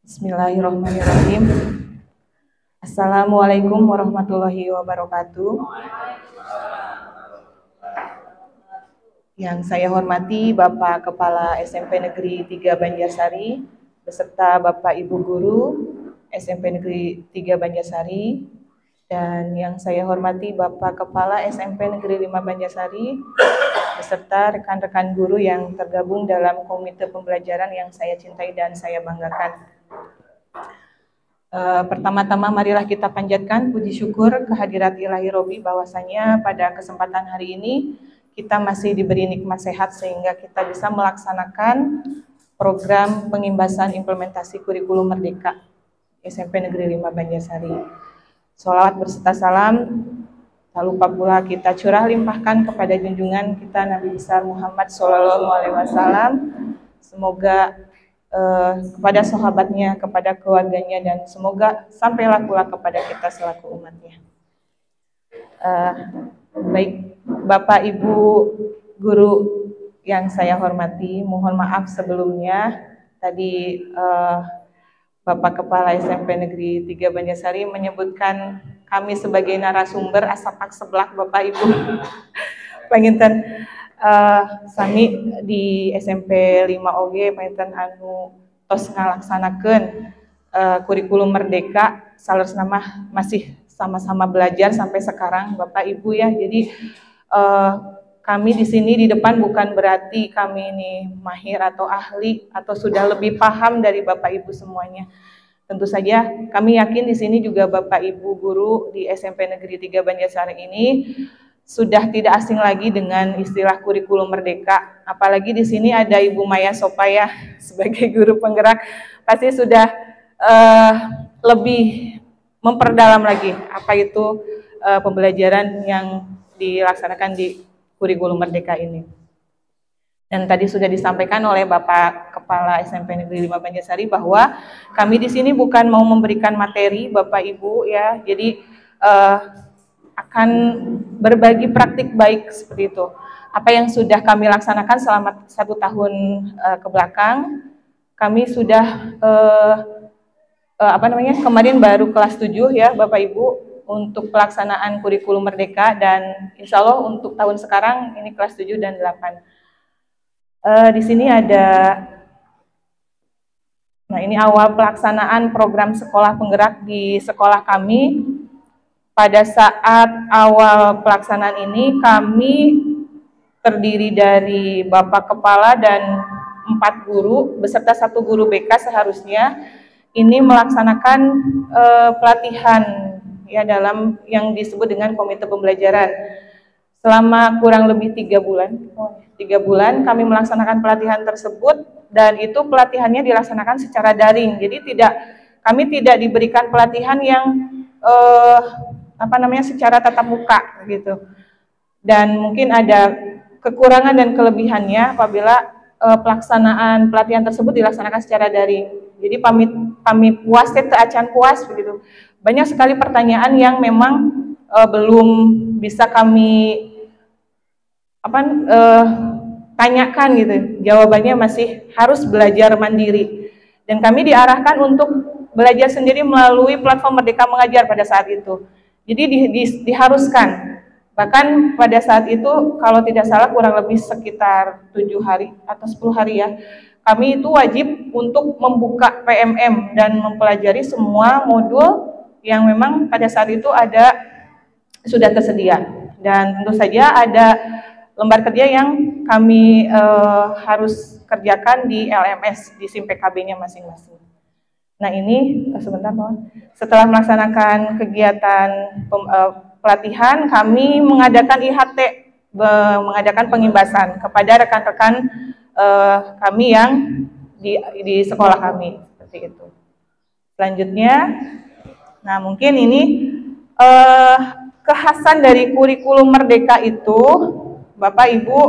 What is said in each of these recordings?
Bismillahirrahmanirrahim. Assalamualaikum warahmatullahi wabarakatuh. Yang saya hormati Bapak Kepala SMP Negeri 3 Banjarsari, beserta Bapak Ibu Guru SMP Negeri 3 Banjarsari, dan yang saya hormati Bapak Kepala SMP Negeri 5 Banjarsari, beserta rekan-rekan guru yang tergabung dalam komite pembelajaran yang saya cintai dan saya banggakan. Pertama-tama marilah kita panjatkan puji syukur kehadirat Ilahi Robi bahwasanya pada kesempatan hari ini kita masih diberi nikmat sehat sehingga kita bisa melaksanakan program pengimbasan implementasi kurikulum Merdeka SMP Negeri 5 Banjarsari. Sholawat berserta salam tak lupa pula kita curah limpahkan kepada junjungan kita Nabi besar Muhammad SAW. Semoga kepada sahabatnya, kepada keluarganya, dan semoga sampailah pula kepada kita selaku umatnya. Baik, Bapak Ibu Guru yang saya hormati, mohon maaf sebelumnya tadi Bapak Kepala SMP Negeri 3 Banjarsari menyebutkan kami sebagai narasumber asapak seblak Bapak Ibu. Panginten sami di SMP 5 OG panginten anu tos ngalaksanakeun kurikulum Merdeka saleresna mah masih sama-sama belajar sampai sekarang Bapak Ibu ya. Jadi kami di sini di depan bukan berarti kami ini mahir atau ahli atau sudah lebih paham dari Bapak Ibu semuanya. Tentu saja kami yakin di sini juga Bapak Ibu guru di SMP Negeri 3 Banjarsari ini sudah tidak asing lagi dengan istilah kurikulum Merdeka. Apalagi di sini ada Ibu Maya Sopaya sebagai guru penggerak, pasti sudah lebih memperdalam lagi apa itu pembelajaran yang dilaksanakan di kurikulum Merdeka ini. Dan tadi sudah disampaikan oleh Bapak Kepala SMP Negeri 5 Banjarsari bahwa kami di sini bukan mau memberikan materi Bapak Ibu ya, jadi akan berbagi praktik baik seperti itu. Apa yang sudah kami laksanakan selama 1 tahun ke belakang, kami sudah kemarin baru kelas 7 ya Bapak Ibu untuk pelaksanaan kurikulum Merdeka, dan insya Allah untuk tahun sekarang ini kelas 7 dan 8. Di sini ada, nah ini awal pelaksanaan program sekolah penggerak di sekolah kami. Pada saat awal pelaksanaan ini kami terdiri dari Bapak Kepala dan 4 guru beserta 1 guru BK seharusnya ini melaksanakan pelatihan ya dalam yang disebut dengan komite pembelajaran selama kurang lebih 3 bulan. 3 bulan kami melaksanakan pelatihan tersebut, dan itu pelatihannya dilaksanakan secara daring. Jadi kami tidak diberikan pelatihan yang secara tatap muka gitu. Dan mungkin ada kekurangan dan kelebihannya apabila pelaksanaan pelatihan tersebut dilaksanakan secara daring. Jadi pamit puas teh teu acan puas begitu. Banyak sekali pertanyaan yang memang belum bisa kami tanyakan gitu. Jawabannya masih harus belajar mandiri. Dan kami diarahkan untuk belajar sendiri melalui platform Merdeka Mengajar pada saat itu. Jadi diharuskan. Bahkan pada saat itu kalau tidak salah kurang lebih sekitar 7 hari atau 10 hari ya. Kami itu wajib untuk membuka PMM dan mempelajari semua modul yang memang pada saat itu sudah tersedia. Dan tentu saja ada lembar kerja yang kami harus kerjakan di LMS, di SIM PKB-nya masing-masing. Nah ini, sebentar kawan. Setelah melaksanakan kegiatan pelatihan, kami mengadakan IHT, mengadakan pengimbasan kepada rekan-rekan kami yang di sekolah kami, seperti itu. Selanjutnya, nah mungkin ini kekhasan dari kurikulum Merdeka itu, Bapak Ibu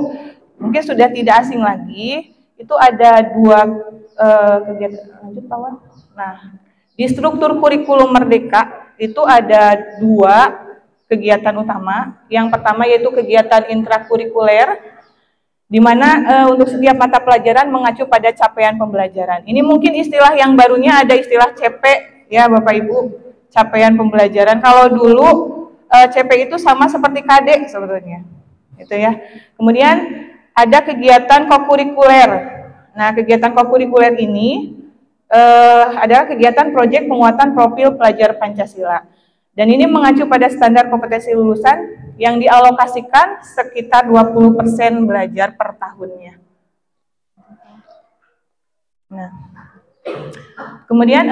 mungkin sudah tidak asing lagi. Itu ada 2 kegiatan. Lanjut kawan. Nah, di struktur kurikulum Merdeka itu ada 2 kegiatan utama. Yang pertama yaitu kegiatan intrakurikuler, di mana untuk setiap mata pelajaran mengacu pada capaian pembelajaran. Ini mungkin istilah yang barunya ada istilah CP ya Bapak Ibu, capaian pembelajaran. Kalau dulu CP itu sama seperti KD sebetulnya, gitu ya. Kemudian ada kegiatan kokurikuler. Nah, kegiatan kokurikuler ini adalah kegiatan proyek penguatan profil pelajar Pancasila. Dan ini mengacu pada standar kompetensi lulusan yang dialokasikan sekitar 20% belajar per tahunnya. Nah, kemudian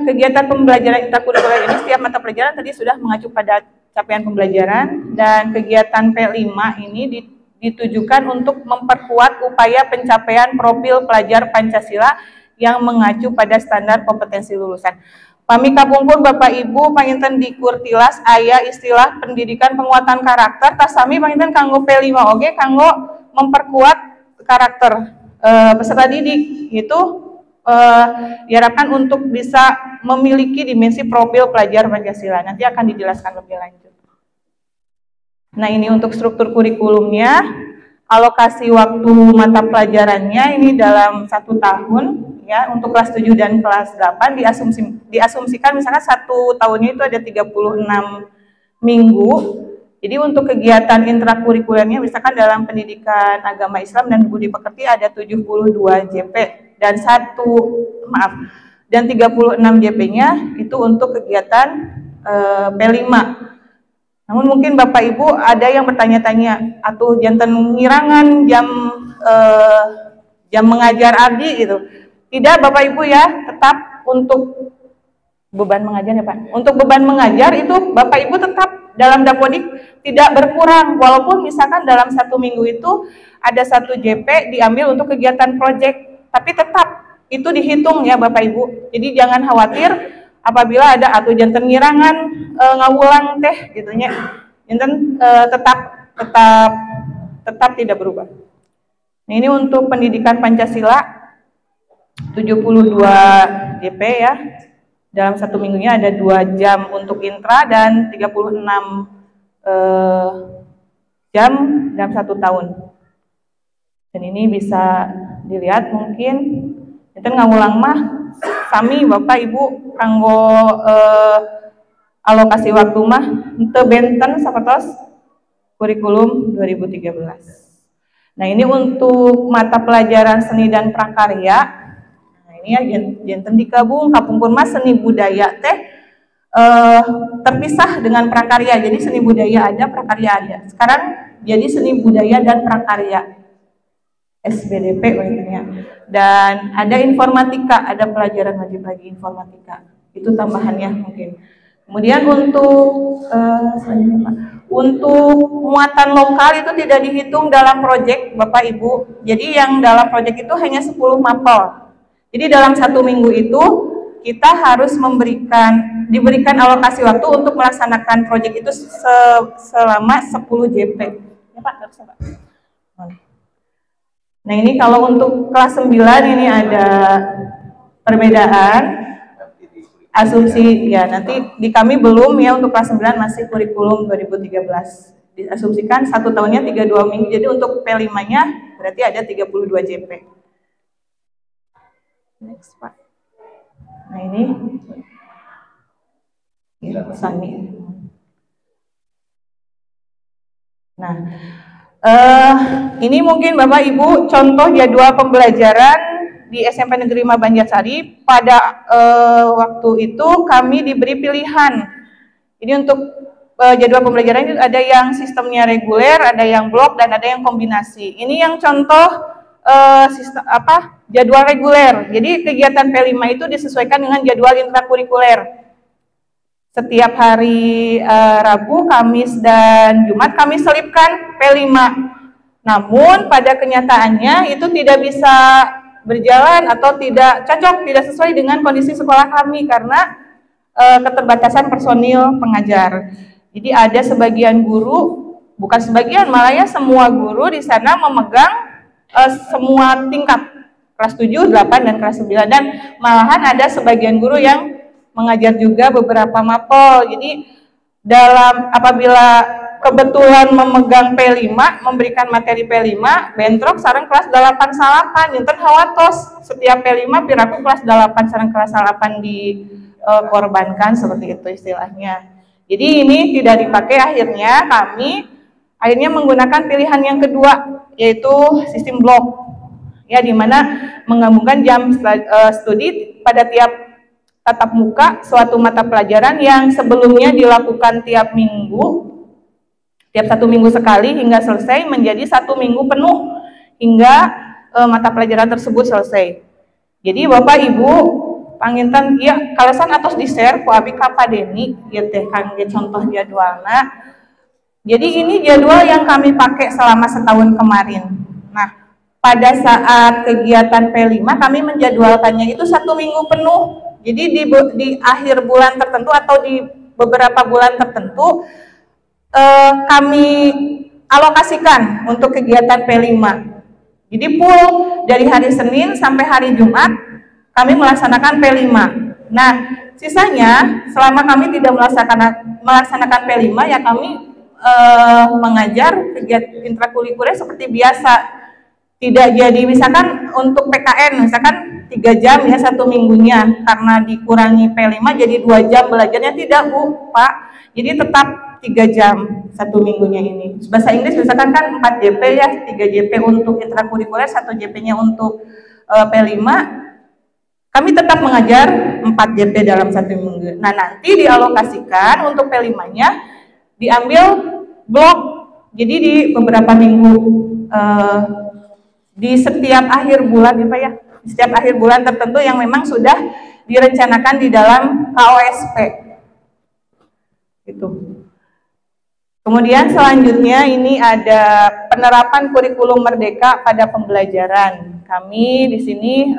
kegiatan pembelajaran intrakurikuler ini setiap mata pelajaran tadi sudah mengacu pada capaian pembelajaran, dan kegiatan P5 ini ditujukan untuk memperkuat upaya pencapaian profil pelajar Pancasila yang mengacu pada standar kompetensi lulusan. Pami kapungkur Bapak Ibu panginten di kurtilas aya istilah pendidikan penguatan karakter, tas sami panginten kanggo P5 oge kanggo memperkuat karakter peserta didik itu diharapkan untuk bisa memiliki dimensi profil pelajar Pancasila. Nanti akan dijelaskan lebih lanjut. Nah, ini untuk struktur kurikulumnya, alokasi waktu mata pelajarannya ini dalam 1 tahun ya, untuk kelas 7 dan kelas 8 diasumsikan misalkan 1 tahunnya itu ada 36 minggu. Jadi untuk kegiatan intrakurikulernya misalkan dalam pendidikan agama Islam dan budi pekerti ada 72 JP dan 36 JP-nya itu untuk kegiatan P5. Namun mungkin Bapak Ibu ada yang bertanya-tanya, atuh janten ngirangan jam mengajar abdi gitu. Tidak Bapak Ibu ya, tetap untuk beban mengajar ya Pak. Untuk beban mengajar itu Bapak Ibu tetap dalam Dapodik tidak berkurang, walaupun misalkan dalam 1 minggu itu ada 1 JP diambil untuk kegiatan proyek, tapi tetap itu dihitung ya Bapak Ibu. Jadi jangan khawatir apabila ada atuh janten ngirangan ngawulang teh gitunya, janten tetap tidak berubah. Nah, ini untuk pendidikan Pancasila 72 JP ya. Dalam 1 minggunya ada 2 jam untuk intra dan 36 jam dalam 1 tahun. Dan ini bisa dilihat mungkin itu ngawulang mah kami Bapak Ibu kanggo alokasi waktu mah teu benten sapertos kurikulum 2013. Nah, ini untuk mata pelajaran seni dan prakarya. Ini ya janten digabung kapungkur mas seni budaya teh terpisah dengan prakarya. Jadi seni budaya ada, prakarya ada. Sekarang jadi seni budaya dan prakarya SBDP ya. Dan ada informatika, ada pelajaran wajib lagi informatika. Itu tambahannya mungkin. Kemudian untuk untuk muatan lokal itu tidak dihitung dalam proyek Bapak Ibu. Jadi yang dalam proyek itu hanya 10 mapel. Jadi dalam 1 minggu itu kita harus diberikan alokasi waktu untuk melaksanakan proyek itu selama 10 JP. Ya Pak, terus Pak. Nah, ini kalau untuk kelas 9 ini ada perbedaan asumsi ya, nanti di kami belum ya, untuk kelas 9 masih kurikulum 2013. Diasumsikan 1 tahunnya 32 minggu. Jadi untuk P5-nya berarti ada 32 JP. Next Pak. Nah, ini Sani. Nah, ini mungkin Bapak Ibu contoh jadwal pembelajaran di SMP Negeri 5 Banjarsari. Pada waktu itu kami diberi pilihan. Jadi untuk jadwal pembelajaran itu ada yang sistemnya reguler, ada yang blok, dan ada yang kombinasi. Ini yang contoh jadwal reguler. Jadi kegiatan P5 itu disesuaikan dengan jadwal intrakurikuler. Setiap hari Rabu, Kamis, dan Jumat kami selipkan P5. Namun pada kenyataannya itu tidak bisa berjalan atau tidak cocok, tidak sesuai dengan kondisi sekolah kami karena keterbatasan personil pengajar. Jadi ada sebagian guru, bukan sebagian, malah ya semua guru di sana memegang semua tingkat kelas 7, 8, dan kelas 9, dan malahan ada sebagian guru yang mengajar juga beberapa mapel. Jadi apabila kebetulan memegang P5, memberikan materi P5, bentrok sareng kelas 8 salapan, nyenten hawatos setiap P5 piraku kelas 8 sareng kelas 8 dikorbankan, seperti itu istilahnya. Jadi ini tidak dipakai, akhirnya kami menggunakan pilihan yang kedua, yaitu sistem blok, ya, dimana menggabungkan jam studi pada tiap tatap muka suatu mata pelajaran yang sebelumnya dilakukan tiap satu minggu sekali hingga selesai, menjadi 1 minggu penuh hingga mata pelajaran tersebut selesai. Jadi Bapak Ibu panginten ya kalasan atos di share ku abi ka Padeni ya teh kangge contoh jadwalna. Jadi ini jadwal yang kami pakai selama setahun kemarin. Nah, pada saat kegiatan P5 kami menjadwalkannya itu 1 minggu penuh. Jadi di akhir bulan tertentu atau di beberapa bulan tertentu kami alokasikan untuk kegiatan P5. Jadi full dari hari Senin sampai hari Jumat kami melaksanakan P5. Nah, sisanya selama kami tidak melaksanakan P5 ya kami mengajar kegiatan intrakurikuler seperti biasa. Tidak jadi misalkan untuk PKN misalkan 3 jam ya 1 minggunya, karena dikurangi P5 jadi 2 jam belajarnya, tidak Bu, Pak. Jadi tetap 3 jam 1 minggunya ini. Bahasa Inggris misalkan kan 4 JP ya, 3 JP untuk intrakurikuler, 1 JP-nya untuk P5. Kami tetap mengajar 4 JP dalam 1 minggu. Nah, nanti dialokasikan untuk P5-nya diambil blok. Jadi di beberapa minggu di setiap akhir bulan ya Pak ya, di setiap akhir bulan tertentu yang memang sudah direncanakan di dalam KOSP itu. Kemudian selanjutnya ini ada penerapan kurikulum merdeka pada pembelajaran. Kami di sini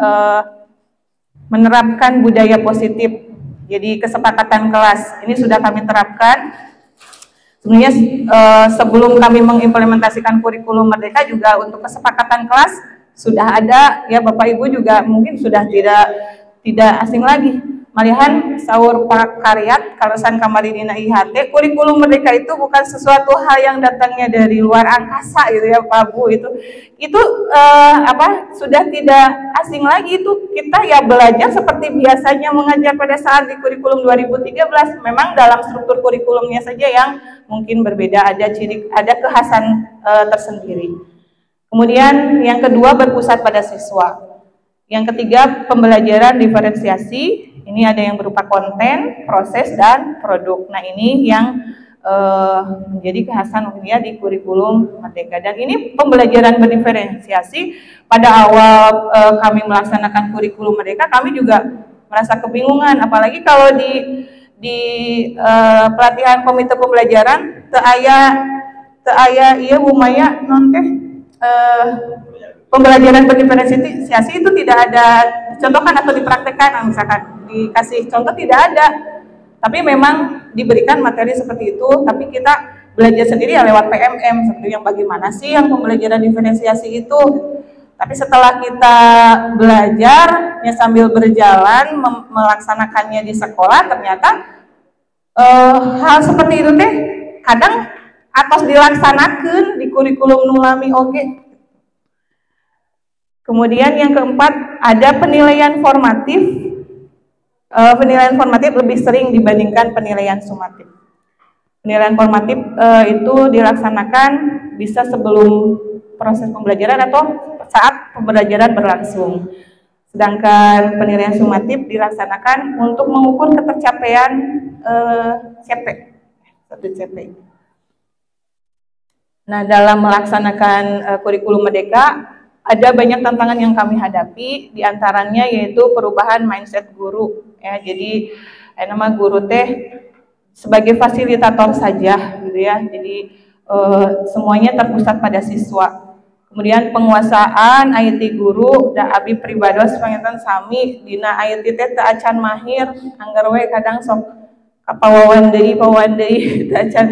menerapkan budaya positif. Jadi kesepakatan kelas ini sudah kami terapkan. Sebenarnya sebelum kami mengimplementasikan kurikulum merdeka juga untuk kesepakatan kelas sudah ada ya, Bapak Ibu juga mungkin sudah tidak asing lagi. Malahan saur Pak Karyat kalusan Kamaridina IHT, kurikulum merdeka itu bukan sesuatu hal yang datangnya dari luar angkasa gitu ya Pak Bu, itu sudah tidak asing lagi, itu kita ya belajar seperti biasanya mengajar pada saat di kurikulum 2013. Memang dalam struktur kurikulumnya saja yang mungkin berbeda, ada kekhasan tersendiri. Kemudian yang kedua berpusat pada siswa. Yang ketiga pembelajaran diferensiasi. Ini ada yang berupa konten, proses, dan produk. Nah ini yang menjadi kekhasan mungkin di kurikulum merdeka. Dan ini pembelajaran berdiferensiasi. Pada awal kami melaksanakan kurikulum merdeka, kami juga merasa kebingungan. Apalagi kalau di pelatihan komite pembelajaran, teaya iya Bu Maya pembelajaran berdiferensiasi itu tidak ada dicontohkan atau dipraktekkan, misalkan dikasih contoh tidak ada, tapi memang diberikan materi seperti itu, tapi kita belajar sendiri ya lewat PMM, seperti yang bagaimana sih yang pembelajaran diferensiasi itu. Tapi setelah kita belajar ya sambil berjalan melaksanakannya di sekolah, ternyata hal seperti itu teh kadang atos dilaksanakan di kurikulum nulami oke. Kemudian yang keempat ada penilaian formatif. Penilaian formatif lebih sering dibandingkan penilaian sumatif. Penilaian formatif itu dilaksanakan bisa sebelum proses pembelajaran atau saat pembelajaran berlangsung. Sedangkan penilaian sumatif dilaksanakan untuk mengukur ketercapaian CP, satu CP. Nah, dalam melaksanakan kurikulum merdeka ada banyak tantangan yang kami hadapi, diantaranya yaitu perubahan mindset guru. Ya, jadi nama guru teh sebagai fasilitator saja, gitu ya. Jadi semuanya terpusat pada siswa. Kemudian penguasaan IT guru dan abi pribados panginten sami dina IT teh teu acan mahir, anggar we kadang sok kapawawan deui teu acan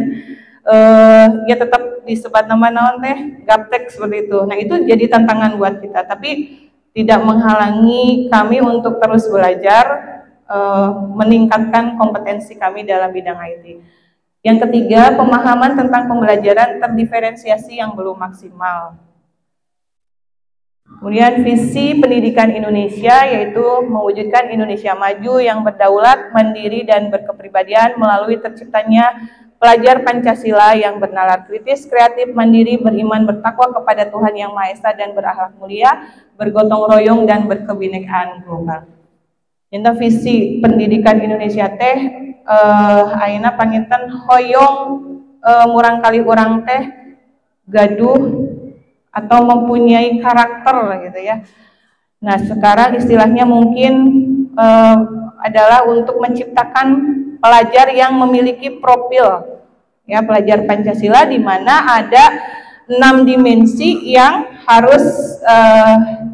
ya tetap disebat nama naon teh gaptek seperti itu. Nah itu jadi tantangan buat kita, tapi tidak menghalangi kami untuk terus belajar meningkatkan kompetensi kami dalam bidang IT. Yang ketiga, pemahaman tentang pembelajaran terdiferensiasi yang belum maksimal. Kemudian visi pendidikan Indonesia yaitu mewujudkan Indonesia maju yang berdaulat, mandiri, dan berkepribadian melalui terciptanya pelajar Pancasila yang bernalar kritis, kreatif, mandiri, beriman, bertakwa kepada Tuhan Yang Maha Esa, dan berakhlak mulia, bergotong royong, dan berkebinekaan global. Ini visi pendidikan Indonesia teh ayeuna panginten hoyong murang kali urang teh gaduh atau mempunyai karakter gitu ya. Nah, sekarang istilahnya mungkin adalah untuk menciptakan pelajar yang memiliki profil ya pelajar Pancasila, di mana ada 6 dimensi yang harus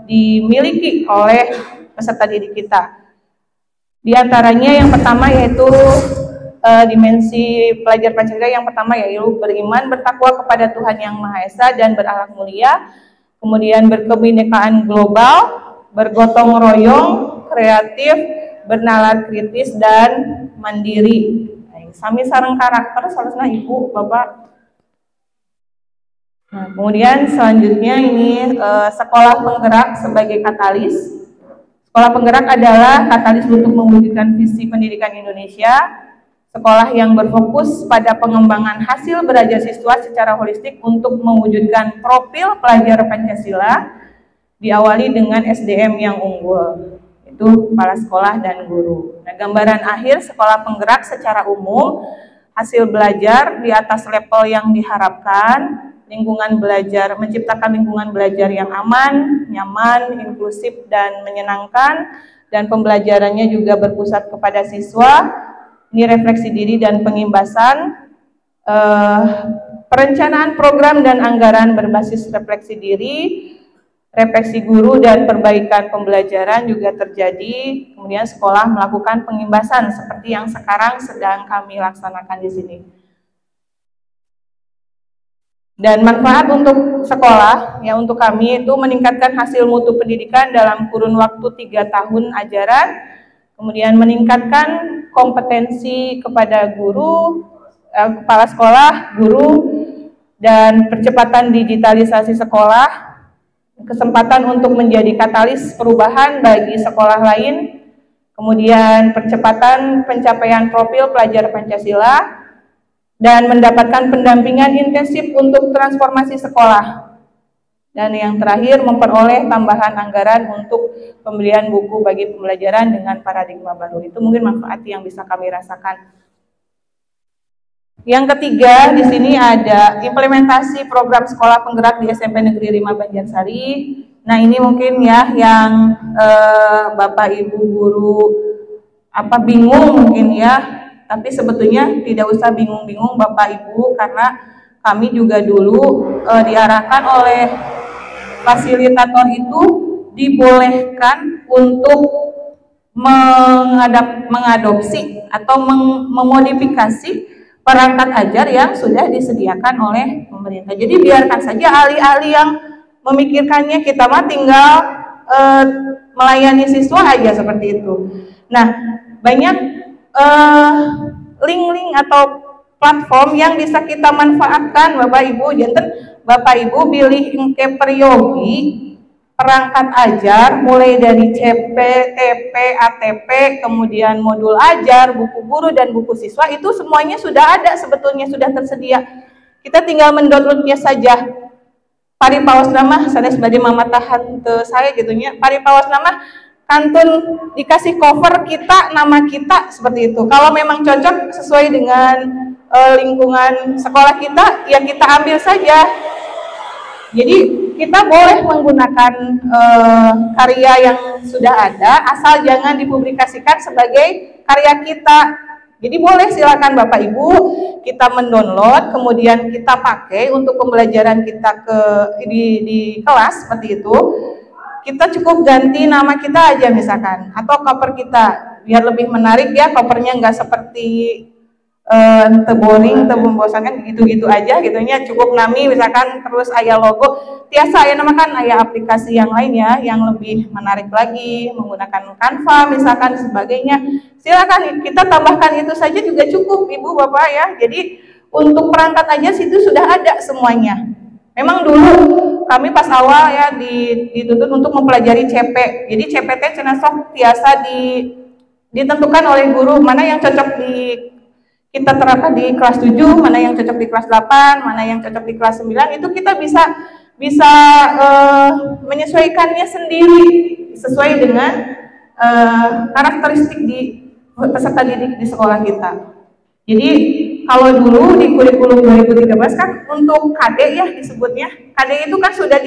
dimiliki oleh peserta didik kita. Di antaranya yang pertama yaitu dimensi pelajar Pancasila yang pertama yaitu beriman, bertakwa kepada Tuhan Yang Maha Esa, dan berakhlak mulia. Kemudian berkebinekaan global, bergotong royong, kreatif, bernalar kritis, dan mandiri. Sami sareng karakter salusna ibu bapak. Nah, kemudian selanjutnya ini sekolah penggerak sebagai katalis. Sekolah penggerak adalah katalis untuk mewujudkan visi pendidikan Indonesia, sekolah yang berfokus pada pengembangan hasil belajar siswa secara holistik untuk mewujudkan profil pelajar Pancasila, diawali dengan SDM yang unggul, itu kepala sekolah dan guru. Nah, gambaran akhir sekolah penggerak secara umum, hasil belajar di atas level yang diharapkan, lingkungan belajar, menciptakan lingkungan belajar yang aman, nyaman, inklusif, dan menyenangkan, dan pembelajarannya juga berpusat kepada siswa. Ini refleksi diri dan pengimbasan, perencanaan program dan anggaran berbasis refleksi diri, refleksi guru, dan perbaikan pembelajaran juga terjadi. Kemudian sekolah melakukan pengimbasan seperti yang sekarang sedang kami laksanakan di sini. Dan manfaat untuk sekolah, ya untuk kami itu meningkatkan hasil mutu pendidikan dalam kurun waktu 3 tahun ajaran, kemudian meningkatkan kompetensi kepada guru, kepala sekolah, guru, dan percepatan digitalisasi sekolah, kesempatan untuk menjadi katalis perubahan bagi sekolah lain, kemudian percepatan pencapaian profil pelajar Pancasila, dan mendapatkan pendampingan intensif untuk transformasi sekolah. Dan yang terakhir, memperoleh tambahan anggaran untuk pembelian buku bagi pembelajaran dengan paradigma baru. Itu mungkin manfaat yang bisa kami rasakan. Yang ketiga, di sini ada implementasi program sekolah penggerak di SMP Negeri 5 Banjarsari. Nah, ini mungkin ya yang Bapak Ibu guru bingung mungkin ya. Tapi sebetulnya tidak usah bingung-bingung Bapak Ibu, karena kami juga dulu diarahkan oleh fasilitator itu dibolehkan untuk mengadopsi atau memodifikasi perangkat ajar yang sudah disediakan oleh pemerintah. Jadi biarkan saja ahli-ahli yang memikirkannya, kita mah tinggal melayani siswa aja seperti itu. Nah, banyak link-link atau platform yang bisa kita manfaatkan Bapak Ibu. Janten Bapak Ibu pilih engke peryogi perangkat ajar mulai dari CP, TP, ATP, kemudian modul ajar, buku guru, dan buku siswa, itu semuanya sudah ada sebetulnya, sudah tersedia. Kita tinggal mendownloadnya saja. Paripaos nama sanes bade mamatahan te saya gitunya. Paripaos nama kantun dikasih cover kita, nama kita seperti itu. Kalau memang cocok sesuai dengan lingkungan sekolah kita, ya kita ambil saja. Jadi kita boleh menggunakan karya yang sudah ada, asal jangan dipublikasikan sebagai karya kita. Jadi boleh silakan Bapak Ibu kita mendownload, kemudian kita pakai untuk pembelajaran kita di kelas seperti itu. Kita cukup ganti nama kita aja misalkan, atau cover kita, biar lebih menarik ya, covernya nggak seperti teu boring, teu membosankan gitu-gitu aja gitunya, cukup nami misalkan terus aya logo. Tiasa aya nama kan aya aplikasi yang lain ya yang lebih menarik lagi menggunakan Canva misalkan sebagainya. Silakan kita tambahkan itu saja juga cukup Ibu Bapak ya. Jadi untuk perangkat aja situ sudah ada semuanya. Memang dulu kami pas awal ya dituntut untuk mempelajari CP. Jadi CPT cenah sok tiasa ditentukan oleh guru mana yang cocok kita terapkan di kelas 7, mana yang cocok di kelas 8, mana yang cocok di kelas 9, itu kita bisa menyesuaikannya sendiri sesuai dengan karakteristik di peserta didik di sekolah kita. Jadi kalau dulu di kurikulum 2013 kan untuk KD ya disebutnya, KD itu kan sudah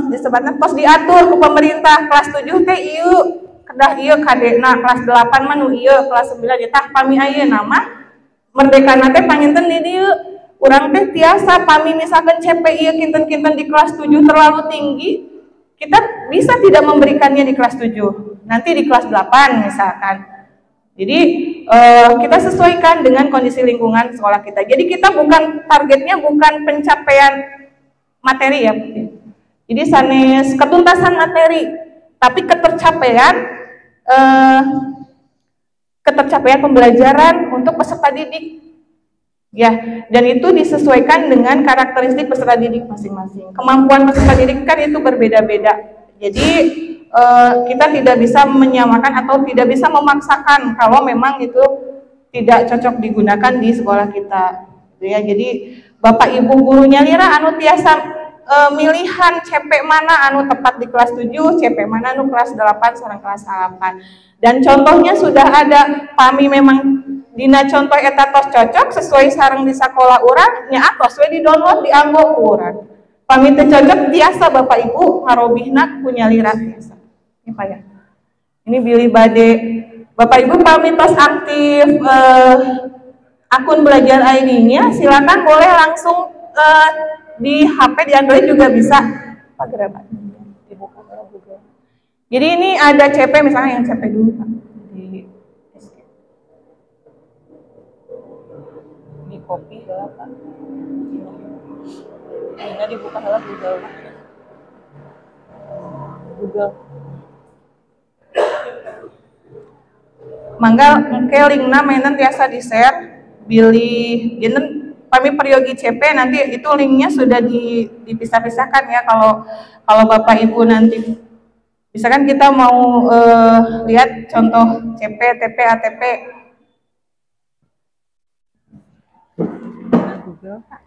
disebutnya pos diatur ke pemerintah kelas 7 teh ieu kedah ieu KD na kelas 8 mah nu ieu kelas 9 tah pami ayeuna mah merdekana teh panginten di dieu urang teh tiasa pami misalkan CP ieu kinten-kinten di kelas 7 terlalu tinggi kita bisa tidak memberikannya di kelas 7 nanti di kelas 8 misalkan. Jadi kita sesuaikan dengan kondisi lingkungan sekolah kita. Jadi kita bukan targetnya bukan pencapaian materi ya. Jadi sanes ketuntasan materi, tapi ketercapaian pembelajaran untuk peserta didik. Ya, dan itu disesuaikan dengan karakteristik peserta didik masing-masing. Kemampuan peserta didik kan itu berbeda-beda. Jadi kita tidak bisa menyamakan atau tidak bisa memaksakan kalau memang itu tidak cocok digunakan di sekolah kita. Ya, jadi Bapak Ibu gurunya lira anu tiasa milihan CP mana anu tepat di kelas 7, CP mana anu kelas 8 sareng kelas 8. Dan contohnya sudah ada, pami memang dina contoh eta tos cocok sesuai sareng di sekolah urang nya atos we di download dianggo ku urang. Pami teu cocok tiasa Bapak Ibu ngarobihna punya lira tiasa. Ini Pak ya. Ini Billy Bade. Bapak Ibu pami tos aktif akun belajar ID-nya, silakan boleh langsung di HP di Android juga bisa. Pak Pak dibuka Google. Jadi ini ada CP misalnya yang CP dulu Pak. Di copy lah Pak. Ini dibuka lah Google. Mangga engke linkna mainan tiasa di-share pilih dinten kami periogi CP nanti itu linknya sudah dipisah-pisahkan ya kalau Bapak Ibu nanti misalkan kita mau lihat contoh CP, TP, ATP Google Pak.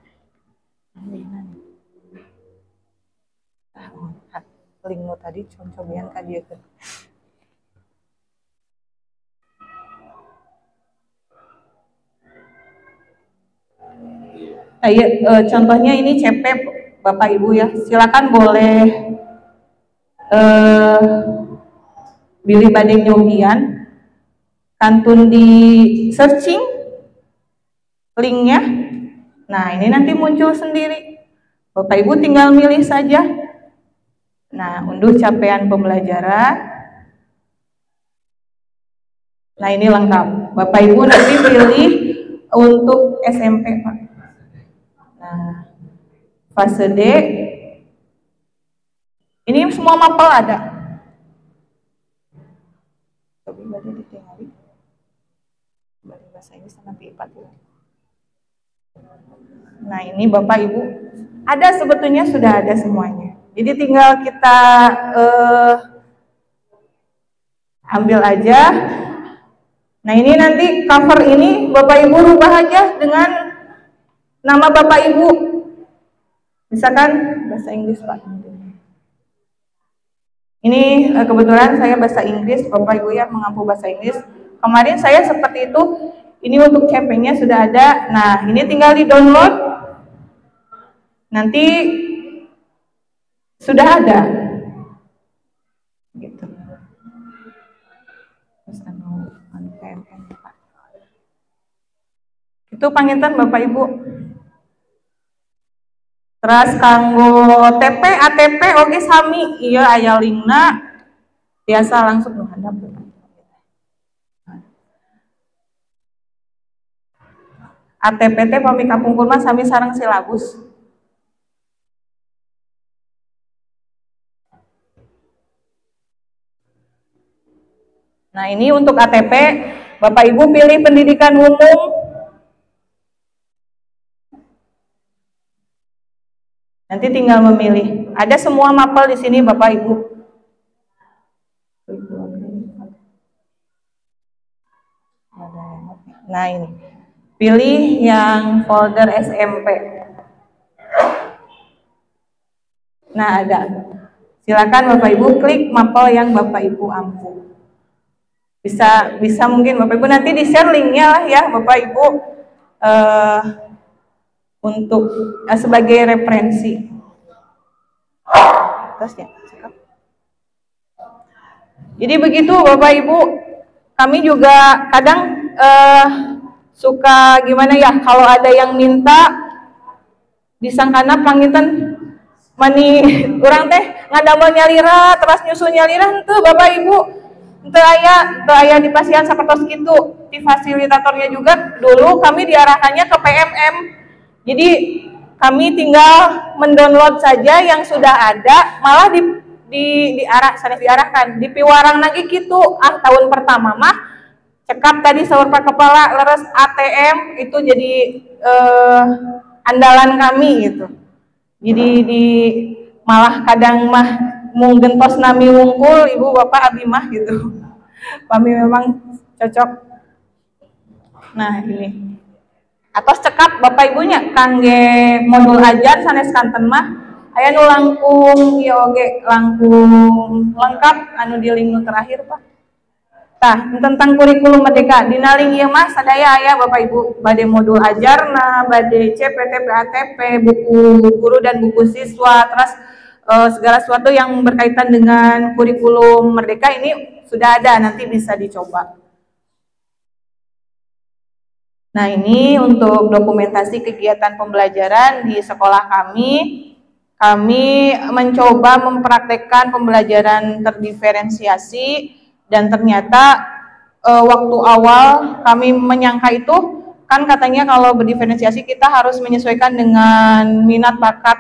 Link lo tadi contohnya kan dia kan. Contohnya ini CP Bapak Ibu ya, silakan boleh Billy Bade Nyobian kantun di searching linknya. Nah ini nanti muncul sendiri, Bapak Ibu tinggal milih saja. Nah unduh capaian pembelajaran. Nah ini lengkap, Bapak Ibu nanti pilih untuk SMP Pak. Nah, fase D ini semua mapel ada. Coba baca ditinggali. Bahasa Inggris nanti 4 ya. Nah ini Bapak Ibu ada sebetulnya sudah ada semuanya. Jadi tinggal kita ambil aja. Nah ini nanti cover ini Bapak Ibu rubah aja dengan nama Bapak Ibu. Misalkan bahasa Inggris Pak. Ini kebetulan saya bahasa Inggris, Bapak Ibu ya mengampu bahasa Inggris. Kemarin saya seperti itu. Ini untuk CP-nya sudah ada. Nah ini tinggal di download. Nanti sudah ada. Gitu. Itu panginten Bapak Ibu. Terus kanggo TP, ATP oke sami, iya aya linkna biasa langsung menghadap. ATPT pami kapungkur mah sami sareng silabus. Nah, ini untuk ATP, Bapak Ibu pilih pendidikan umum. Nanti tinggal memilih. Ada semua mapel di sini Bapak Ibu. Nah, ini. Pilih yang folder SMP. Nah, ada. Silakan Bapak Ibu klik mapel yang Bapak Ibu ampu. Bisa mungkin Bapak Ibu nanti di-share linknya lah ya Bapak Ibu untuk sebagai referensi. Terusnya. Jadi begitu Bapak Ibu, kami juga kadang suka gimana ya, kalau ada yang minta disangkana panginten mani kurang teh ngadamel nyalira terus nyusul nyalira tuh Bapak Ibu teu aya di pasien sapertos kitu. Di fasilitatornya juga dulu kami diarahkannya ke PMM. Jadi kami tinggal mendownload saja yang sudah ada, malah diarahkan di piwarang lagi gitu. Tahun pertama mah cekap tadi sahur Pak Kepala leres ATM itu jadi andalan kami gitu. Jadi malah kadang mah mungkin tos nami wungkul Ibu Bapak abi mah gitu. Kami memang cocok. Nah, ini. Atos cekap Bapak Ibunya kangge modul ajar sanes kanten mah aya nu langkung ieu oge langkung lengkap anu di link nu terakhir Pak. Tah, tentang kurikulum merdeka dina link ieu mah sadaya aya Bapak Ibu bade modul ajarna, bade CPT, PATP, buku guru dan buku siswa, terus segala sesuatu yang berkaitan dengan kurikulum merdeka ini sudah ada, nanti bisa dicoba. Nah, ini untuk dokumentasi kegiatan pembelajaran di sekolah kami. Kami mencoba mempraktekkan pembelajaran terdiferensiasi dan ternyata waktu awal kami menyangka itu kan katanya kalau berdiferensiasi kita harus menyesuaikan dengan minat bakat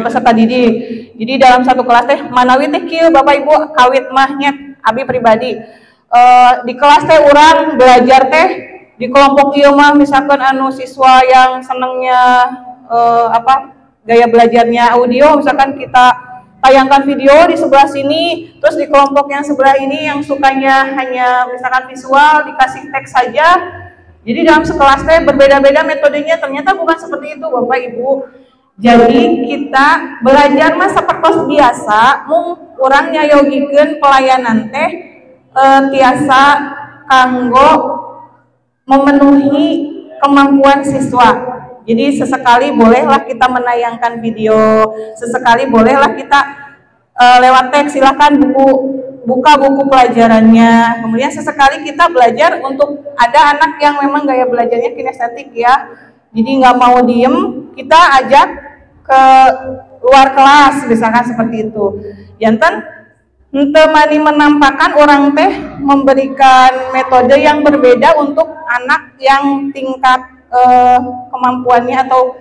peserta didik. Jadi dalam satu kelas teh manawi teh kieu Bapak Ibu kawit mah nya abi pribadi. Di kelas teh urang belajar teh di kelompok ieu mah misalkan anu siswa yang senengnya gaya belajarnya audio, misalkan kita tayangkan video di sebelah sini, terus di kelompok yang sebelah ini yang sukanya hanya misalkan visual dikasih teks saja. Jadi dalam sekelas teh berbeda-beda metodenya, ternyata bukan seperti itu Bapak Ibu. Jadi kita belajar mah sapertos biasa, mung urang nyayogikeun pelayanan teh tiasa kanggo memenuhi kemampuan siswa. Jadi sesekali bolehlah kita menayangkan video, sesekali bolehlah kita lewat teks, silahkan buka buku pelajarannya. Kemudian sesekali kita belajar untuk ada anak yang memang gaya belajarnya kinestetik ya. Jadi nggak mau diem, kita ajak ke luar kelas, misalkan seperti itu. Jantan temani menampakkan orang teh memberikan metode yang berbeda untuk anak yang tingkat kemampuannya atau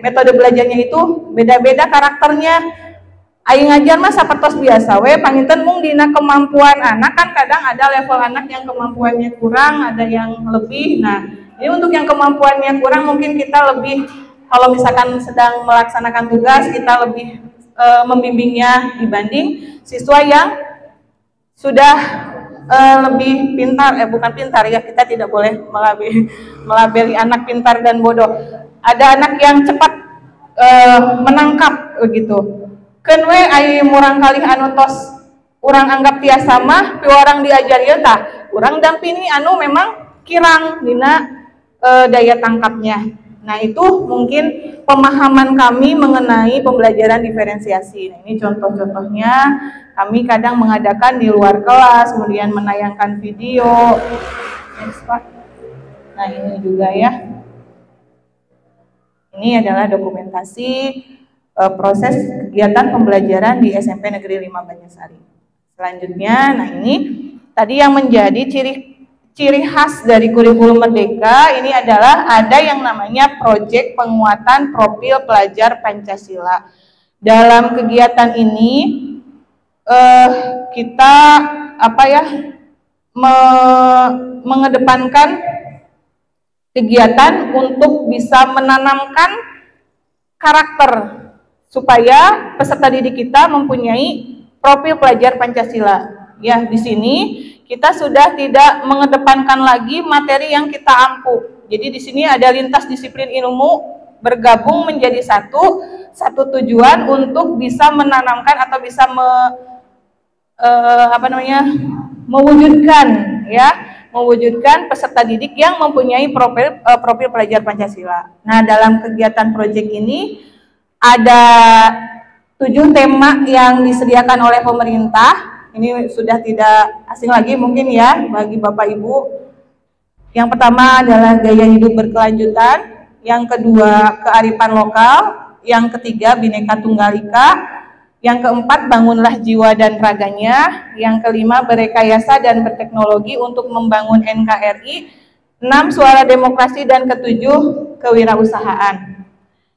metode belajarnya itu beda-beda karakternya. Aing ngajar mah sapertos biasa we panginten mung dina kemampuan anak kan kadang ada level anak yang kemampuannya kurang, ada yang lebih. Nah, ini untuk yang kemampuannya kurang mungkin kita lebih kalau misalkan sedang melaksanakan tugas kita lebih membimbingnya dibanding siswa yang sudah lebih pintar, bukan pintar ya, kita tidak boleh melabeli anak pintar dan bodoh. Ada anak yang cepat menangkap begitu. Keun we ai murang kalih anu tos urang anggap tiasa mah piwarang diajar ieu tah, urang dampingi anu memang kirang dina daya tangkapnya. Nah, itu mungkin pemahaman kami mengenai pembelajaran diferensiasi. Nah, ini contoh-contohnya. Kami kadang mengadakan di luar kelas, kemudian menayangkan video. Nah, ini juga ya. Ini adalah dokumentasi proses kegiatan pembelajaran di SMP Negeri 5 Banjarsari. Selanjutnya, nah ini tadi yang menjadi ciri khas dari kurikulum Merdeka ini adalah ada yang namanya proyek penguatan profil pelajar Pancasila. Dalam kegiatan ini kita mengedepankan kegiatan untuk bisa menanamkan karakter supaya peserta didik kita mempunyai profil pelajar Pancasila. Ya, di sini kita sudah tidak mengedepankan lagi materi yang kita ampu. Jadi di sini ada lintas disiplin ilmu bergabung menjadi satu tujuan untuk bisa menanamkan atau bisa mewujudkan peserta didik yang mempunyai profil pelajar Pancasila. Nah, dalam kegiatan proyek ini ada 7 tema yang disediakan oleh pemerintah. Ini sudah tidak asing lagi mungkin ya bagi Bapak Ibu. Yang pertama adalah gaya hidup berkelanjutan, yang kedua kearifan lokal, yang ketiga Bhinneka Tunggal Ika, yang keempat bangunlah jiwa dan raganya, yang kelima berekayasa dan berteknologi untuk membangun NKRI, 6 suara demokrasi, dan ketujuh kewirausahaan.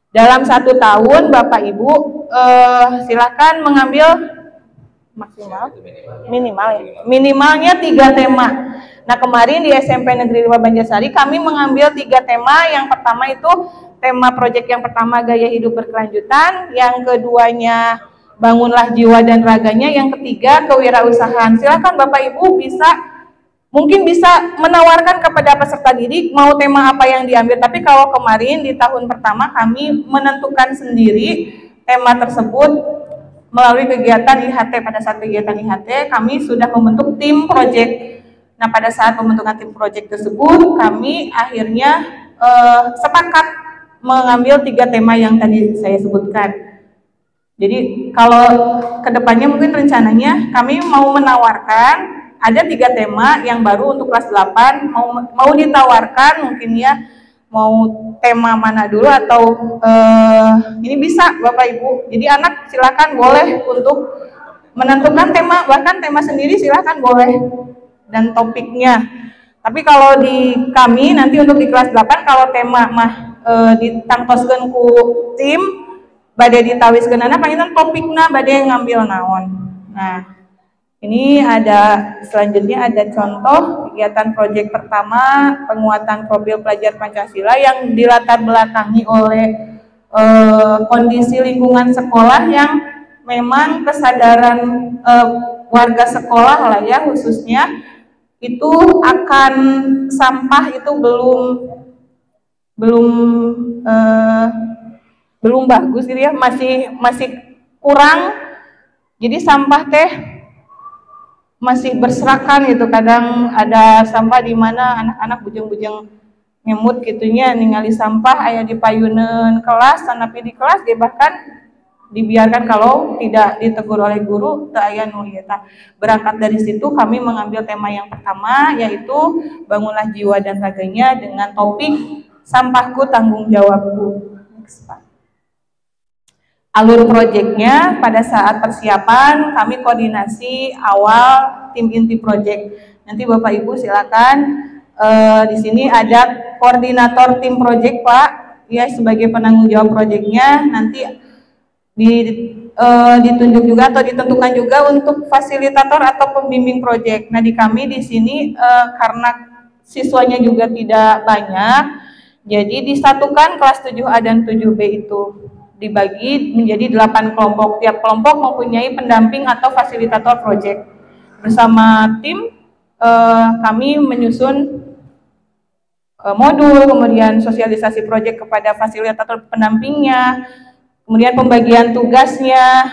Dalam 1 tahun Bapak Ibu silakan mengambil minimalnya 3 tema. Nah, kemarin di SMP Negeri 5 Banjarsari kami mengambil 3 tema. Yang pertama itu tema proyek yang pertama gaya hidup berkelanjutan, yang keduanya bangunlah jiwa dan raganya, yang ketiga kewirausahaan. Silakan Bapak Ibu mungkin bisa menawarkan kepada peserta didik mau tema apa yang diambil. Tapi kalau kemarin di tahun pertama kami menentukan sendiri tema tersebut melalui kegiatan IHT. Pada saat kegiatan IHT kami sudah membentuk tim proyek. Nah, pada saat pembentukan tim proyek tersebut kami akhirnya sepakat mengambil 3 tema yang tadi saya sebutkan. Jadi kalau kedepannya mungkin rencananya kami mau menawarkan ada 3 tema yang baru untuk kelas 8 mau ditawarkan mungkin ya, mau tema mana dulu atau ini bisa Bapak Ibu. Jadi anak silakan boleh untuk menentukan tema, bahkan tema sendiri silakan boleh dan topiknya. Tapi kalau di kami nanti untuk di kelas 8 kalau tema ditangtoskeun ku tim bade ditawiskeun anak pangitan topikna bade ngambil naon. Nah, ini ada selanjutnya ada contoh kegiatan proyek pertama penguatan profil pelajar Pancasila yang dilatar belakangi oleh kondisi lingkungan sekolah yang memang kesadaran warga sekolah lah ya khususnya itu akan sampah itu belum bagus gitu ya, masih kurang. Jadi sampah teh masih berserakan gitu, kadang ada sampah di mana anak-anak bujeng-bujeng ngemut gitunya ningali sampah aya di payuneun kelas, tapi di kelas dia bahkan dibiarkan kalau tidak ditegur oleh guru teu aya nu ieu tah. Berangkat dari situ kami mengambil tema yang pertama yaitu bangunlah jiwa dan raganya dengan topik sampahku tanggung jawabku. Next, Pak. Alur proyeknya pada saat persiapan kami koordinasi awal tim inti proyek. Nanti Bapak Ibu silakan di sini ada koordinator tim proyek Pak, ya sebagai penanggung jawab proyeknya. Nanti ditunjuk juga atau ditentukan juga untuk fasilitator atau pembimbing proyek. Nah di kami di sini karena siswanya juga tidak banyak, jadi disatukan kelas 7A dan 7B itu dibagi menjadi 8 kelompok. Tiap kelompok mempunyai pendamping atau fasilitator proyek. Bersama tim kami menyusun modul, kemudian sosialisasi proyek kepada fasilitator pendampingnya, kemudian pembagian tugasnya,